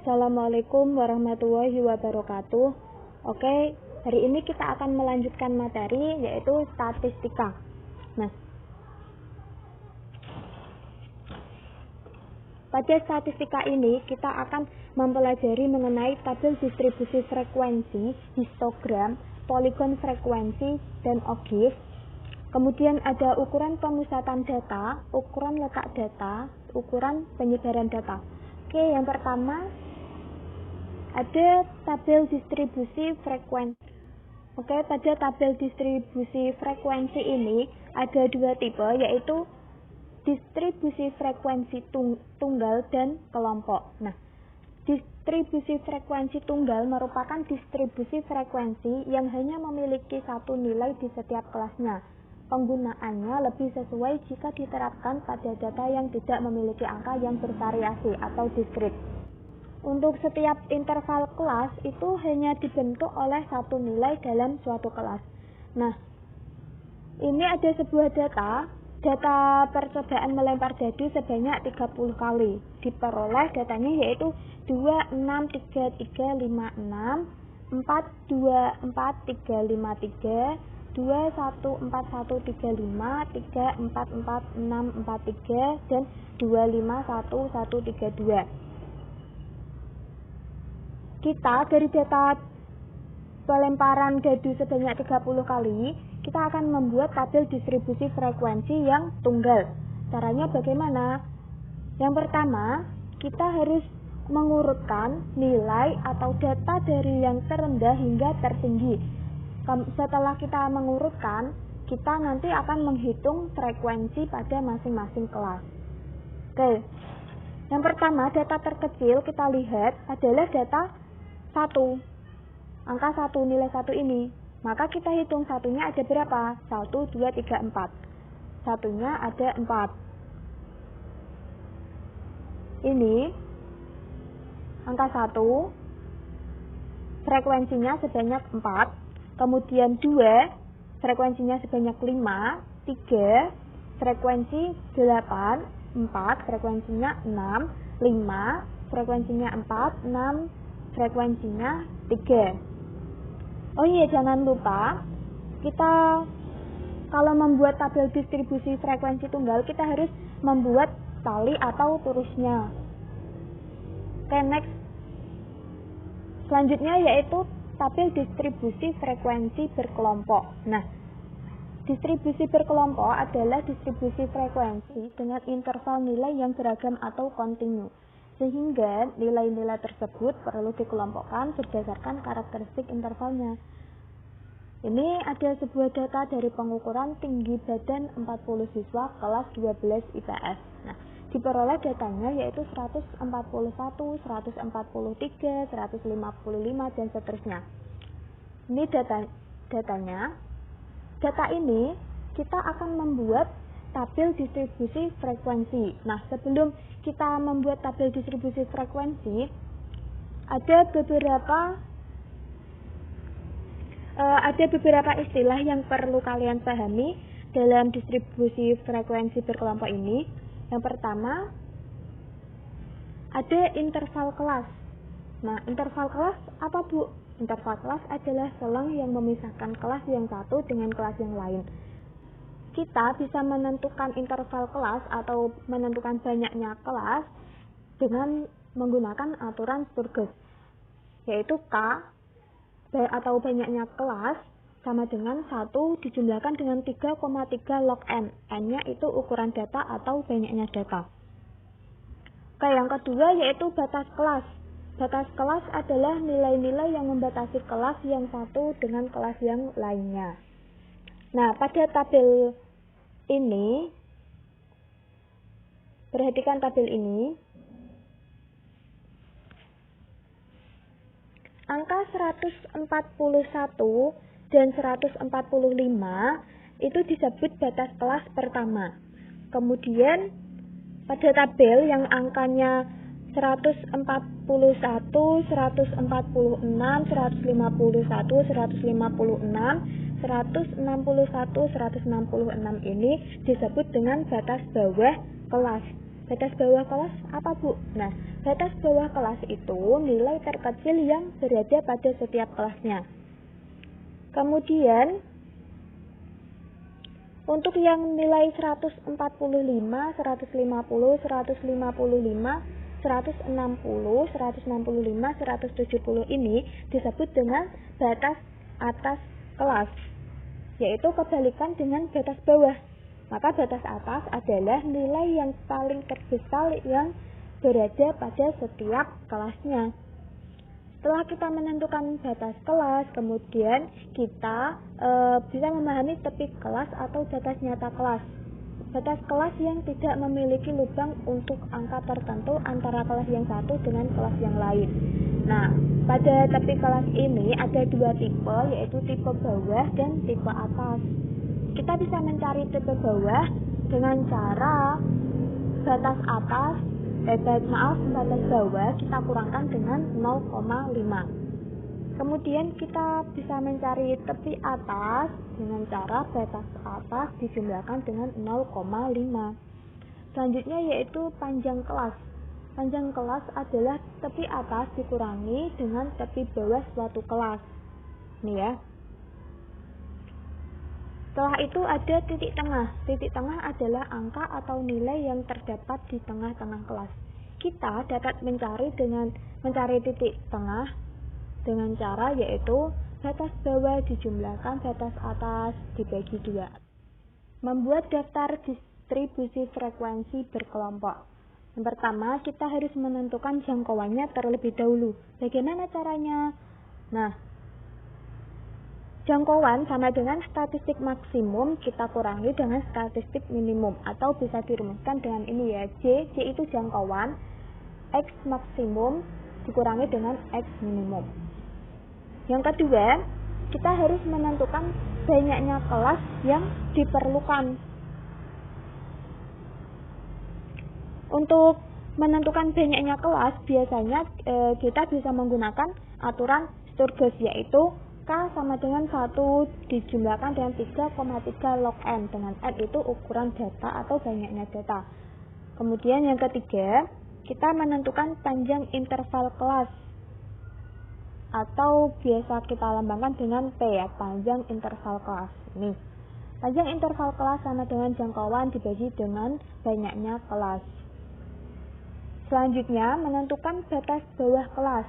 Assalamualaikum warahmatullahi wabarakatuh. Oke, hari ini kita akan melanjutkan materi yaitu statistika. Nah, pada statistika ini kita akan mempelajari mengenai tabel distribusi frekuensi, histogram, poligon frekuensi, dan OGIF. Kemudian ada ukuran pemusatan data, ukuran letak data, ukuran penyebaran data. Oke, yang pertama ada tabel distribusi frekuensi. Oke, pada tabel distribusi frekuensi ini ada dua tipe, yaitu distribusi frekuensi tunggal dan kelompok. Nah, distribusi frekuensi tunggal merupakan distribusi frekuensi yang hanya memiliki satu nilai di setiap kelasnya. Penggunaannya lebih sesuai jika diterapkan pada data yang tidak memiliki angka yang bervariasi atau diskrit. Untuk setiap interval kelas itu hanya dibentuk oleh satu nilai dalam suatu kelas. Nah, ini ada sebuah data percobaan melempar dadu sebanyak 30 kali. Diperoleh datanya yaitu 2, 6, 3, 3, 5, 6, 4, 2, 4, 3, 5, 3, 2, 1, 4, 1, 3, 5, 3, 4, 4, 6, 4, 3, dan 2, 5, 1, 1, 3, 2. Kita dari data pelemparan dadu sebanyak 30 kali, kita akan membuat tabel distribusi frekuensi yang tunggal. Caranya bagaimana? Yang pertama, kita harus mengurutkan nilai atau data dari yang terendah hingga tertinggi. Setelah kita mengurutkan, kita nanti akan menghitung frekuensi pada masing-masing kelas. Oke, yang pertama data terkecil kita lihat adalah data 1, angka 1, nilai 1 ini. Maka kita hitung satunya ada berapa? 1, 2, 3, 4. Satunya ada 4. Ini angka 1, frekuensinya sebanyak 4. Kemudian 2, frekuensinya sebanyak 5. 3, frekuensi 8. 4, frekuensinya 6. 5, frekuensinya 4. 6, frekuensinya 3. Oh iya, jangan lupa kita kalau membuat tabel distribusi frekuensi tunggal, kita harus membuat tali atau tulisnya. Oke, next. Selanjutnya yaitu tabel distribusi frekuensi berkelompok. Nah, distribusi berkelompok adalah distribusi frekuensi dengan interval nilai yang beragam atau kontinu, sehingga nilai-nilai tersebut perlu dikelompokkan berdasarkan karakteristik intervalnya. Ini ada sebuah data dari pengukuran tinggi badan 40 siswa kelas 12 IPS. Nah, diperoleh datanya yaitu 141, 143, 155, dan seterusnya. Ini datanya. Data ini kita akan membuat tabel distribusi frekuensi. Nah, sebelum kita membuat tabel distribusi frekuensi, ada beberapa istilah yang perlu kalian pahami dalam distribusi frekuensi berkelompok ini. Yang pertama, ada interval kelas. Nah, interval kelas apa, Bu? Interval kelas adalah selang yang memisahkan kelas yang satu dengan kelas yang lain. Kita bisa menentukan interval kelas atau menentukan banyaknya kelas dengan menggunakan aturan Sturges, yaitu K atau banyaknya kelas sama dengan 1 dijumlahkan dengan 3,3 log N. N-nya itu ukuran data atau banyaknya data. Oke, yang kedua yaitu batas kelas. Batas kelas adalah nilai-nilai yang membatasi kelas yang satu dengan kelas yang lainnya. Nah, pada tabel ini, perhatikan tabel ini. Angka 141 dan 145 itu disebut batas kelas pertama. Kemudian pada tabel yang angkanya 141, 146, 151, 156, 161, 166 ini disebut dengan batas bawah kelas. Batas bawah kelas apa, Bu? Nah, Batas bawah kelas itu nilai terkecil yang berada pada setiap kelasnya. Kemudian untuk yang nilai 145, 150, 155, 160, 165, 170 ini disebut dengan batas atas kelas, yaitu kebalikan dengan batas bawah. Maka batas atas adalah nilai yang paling terbesar yang berada pada setiap kelasnya. Setelah kita menentukan batas kelas, kemudian kita bisa memahami tepi kelas atau batas nyata kelas. Batas kelas yang tidak memiliki lubang untuk angka tertentu antara kelas yang satu dengan kelas yang lain. Nah, pada tepi kelas ini ada dua tipe, yaitu tipe bawah dan tipe atas. Kita bisa mencari tipe bawah dengan cara batas bawah kita kurangkan dengan 0,5. Kemudian kita bisa mencari tepi atas dengan cara batas atas dijumlahkan dengan 0,5. Selanjutnya yaitu panjang kelas. Panjang kelas adalah tepi atas dikurangi dengan tepi bawah suatu kelas. Nih ya. Setelah itu ada titik tengah. Titik tengah adalah angka atau nilai yang terdapat di tengah-tengah kelas. Kita dapat mencari titik tengah dengan cara yaitu batas bawah dijumlahkan batas atas dibagi 2. Membuat daftar distribusi frekuensi berkelompok. Yang pertama, kita harus menentukan jangkauannya terlebih dahulu. Bagaimana caranya? Nah, jangkauan sama dengan statistik maksimum kita kurangi dengan statistik minimum, atau bisa dirumuskan dengan ini ya, J itu jangkauan, X maksimum dikurangi dengan X minimum. Yang kedua, kita harus menentukan banyaknya kelas yang diperlukan. Untuk menentukan banyaknya kelas, biasanya kita bisa menggunakan aturan Sturges, yaitu K sama dengan 1 dijumlahkan dengan 3,3 log N, dengan N itu ukuran data atau banyaknya data. Kemudian yang ketiga, kita menentukan panjang interval kelas, atau biasa kita lambangkan dengan P ya, panjang interval kelas. Ini panjang interval kelas sama dengan jangkauan dibagi dengan banyaknya kelas. Selanjutnya, menentukan batas bawah kelas.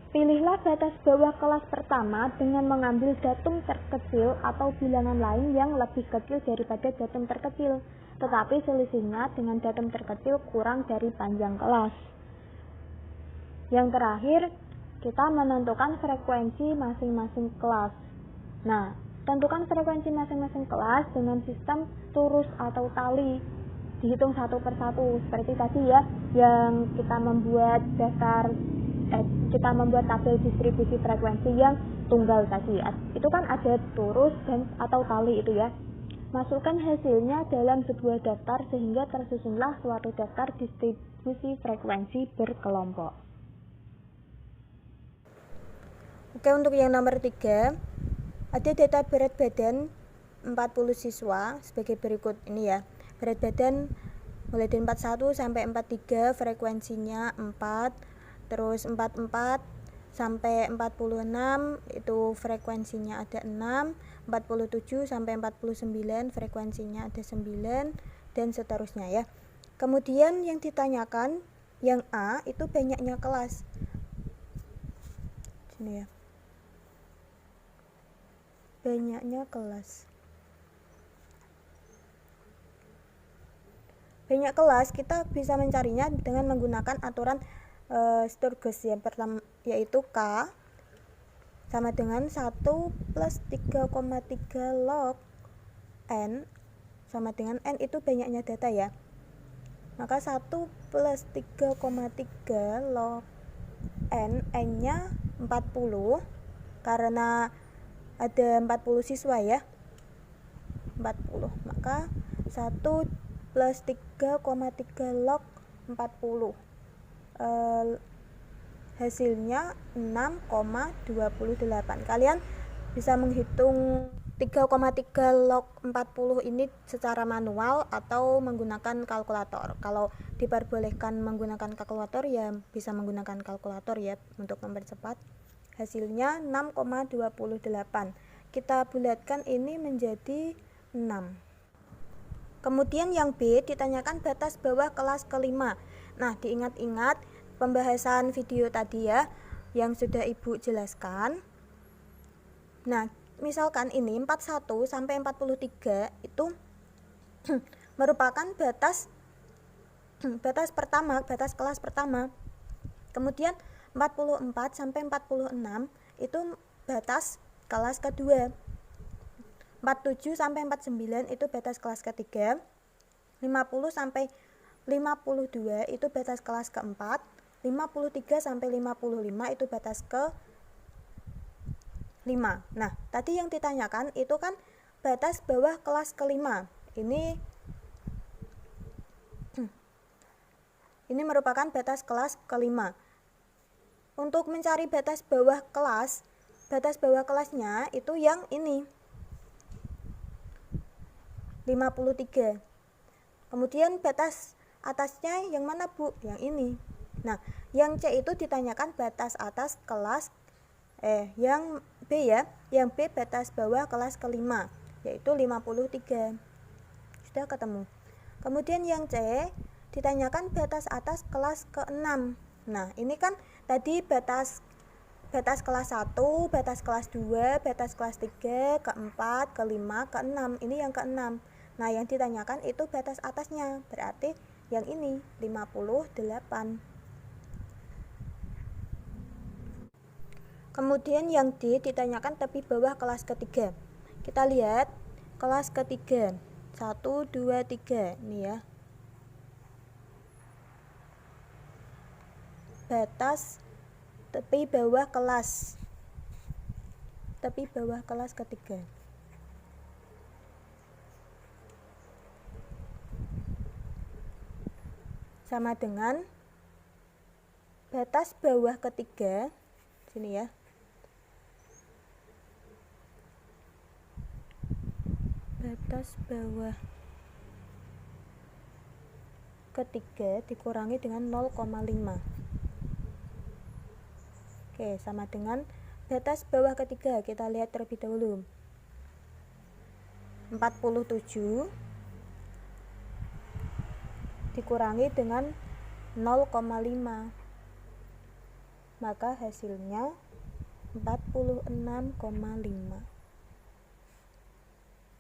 Pilihlah batas bawah kelas pertama dengan mengambil datum terkecil atau bilangan lain yang lebih kecil daripada datum terkecil, tetapi selisihnya dengan datum terkecil kurang dari panjang kelas. Yang terakhir, kita menentukan frekuensi masing-masing kelas. Nah, tentukan frekuensi masing-masing kelas dengan sistem turus atau tali. Dihitung satu persatu, seperti tadi ya, yang kita membuat tabel distribusi frekuensi yang tunggal tadi. Itu kan ada turus dan atau tali itu ya. Masukkan hasilnya dalam sebuah daftar sehingga tersusunlah suatu daftar distribusi frekuensi berkelompok. Oke, untuk yang nomor 3, ada data berat badan 40 siswa sebagai berikut ini ya. Berat badan mulai dari 41 sampai 43, frekuensinya 4, terus 44 sampai 46 itu frekuensinya ada 6, 47 sampai 49 frekuensinya ada 9, dan seterusnya ya. Kemudian yang ditanyakan yang A itu banyaknya kelas. Sini ya. Banyaknya kelas. Banyak kelas kita bisa mencarinya dengan menggunakan aturan Sturges yang pertama, yaitu K sama dengan 1 plus 3,3 log N sama dengan N itu banyaknya data ya. Maka 1 plus 3,3 log N, N-nya 40 karena ada 40 siswa ya, 40, maka 1 plus 3,3 log 40 hasilnya 6,28. Kalian bisa menghitung 3,3 log 40 ini secara manual atau menggunakan kalkulator. Kalau diperbolehkan menggunakan kalkulator ya bisa menggunakan kalkulator ya untuk mempercepat. Hasilnya 6,28. Kita bulatkan ini menjadi 6. Kemudian yang B ditanyakan batas bawah kelas kelima. Nah, diingat-ingat pembahasan video tadi ya yang sudah Ibu jelaskan. Nah, misalkan ini 41 sampai 43 itu merupakan batas pertama, batas kelas pertama. Kemudian 44 sampai 46 itu batas kelas kedua. 47 sampai 49 itu batas kelas ketiga. 50 sampai 52 itu batas kelas keempat. 53 sampai 55 itu batas ke 5. Nah, tadi yang ditanyakan itu kan batas bawah kelas kelima. Ini merupakan batas kelas kelima. Untuk mencari batas bawah kelasnya itu yang ini 53. Kemudian batas atasnya yang mana, Bu? Yang ini. Nah, yang C itu ditanyakan batas atas kelas yang B ya, yang B batas bawah kelas kelima, yaitu 53. Sudah ketemu. Kemudian yang C ditanyakan batas atas kelas ke-6. Nah, ini kan tadi batas kelas 1, batas kelas 2, batas kelas 3, ke-4, ke-5, ke-6. Ini yang ke-6. Nah, yang ditanyakan itu batas atasnya, berarti yang ini 58. Kemudian yang D ditanyakan tepi bawah kelas ketiga. Kita lihat kelas ketiga 1, 2, 3 ini ya. Batas tepi bawah kelas ketiga. Sama dengan batas bawah ketiga sini ya. Batas bawah ketiga dikurangi dengan 0,5. Oke, sama dengan batas bawah ketiga. Kita lihat terlebih dahulu. 47 dikurangi dengan 0,5. Maka hasilnya 46,5.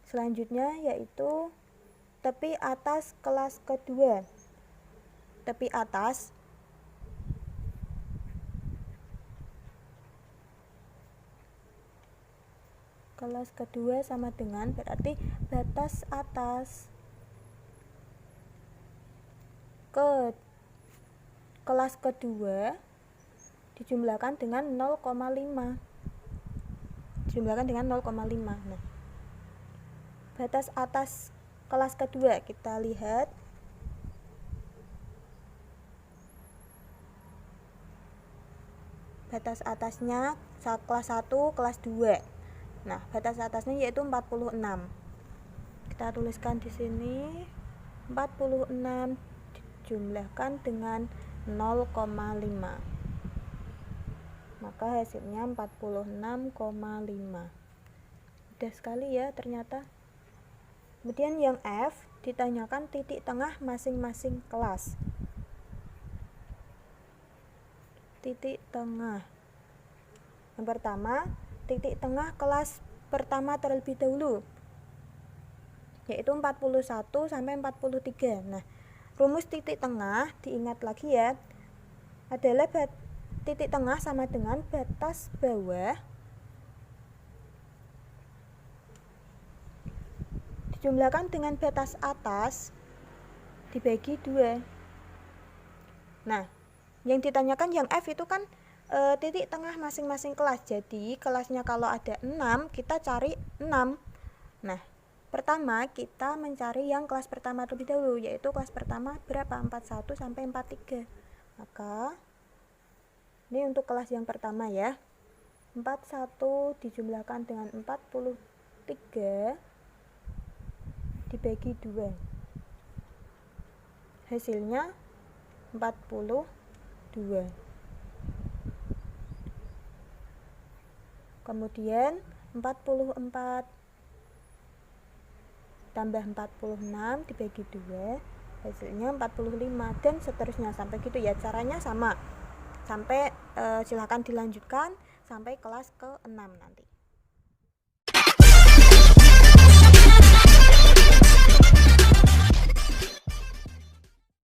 Selanjutnya yaitu tepi atas kelas kedua. Tepi atas kelas kedua sama dengan berarti batas atas ke kelas kedua dijumlahkan dengan 0,5. Nah, batas atas kelas kedua kita lihat batas atasnya kelas 1, kelas 2. Nah, batas atasnya yaitu 46. Kita tuliskan di sini 46 dijumlahkan dengan 0,5. Maka hasilnya 46,5. Mudah sekali ya ternyata. Kemudian yang F ditanyakan titik tengah masing-masing kelas. Titik tengah. Yang pertama, titik tengah kelas pertama terlebih dahulu, yaitu 41 sampai 43. Nah, rumus titik tengah diingat lagi ya, adalah titik tengah sama dengan batas bawah dijumlahkan dengan batas atas dibagi 2. Nah, yang ditanyakan yang F itu kan titik tengah masing-masing kelas. Jadi kelasnya kalau ada 6, kita cari 6. Nah, pertama kita mencari yang kelas pertama terlebih dahulu, yaitu kelas pertama berapa? 41 sampai 43. Maka ini untuk kelas yang pertama ya. 41 dijumlahkan dengan 43 3 dibagi 2, hasilnya 42. Kemudian 44 tambah 46 dibagi 2, hasilnya 45, dan seterusnya sampai gitu ya. Caranya sama sampai silahkan dilanjutkan sampai kelas ke-6 nanti.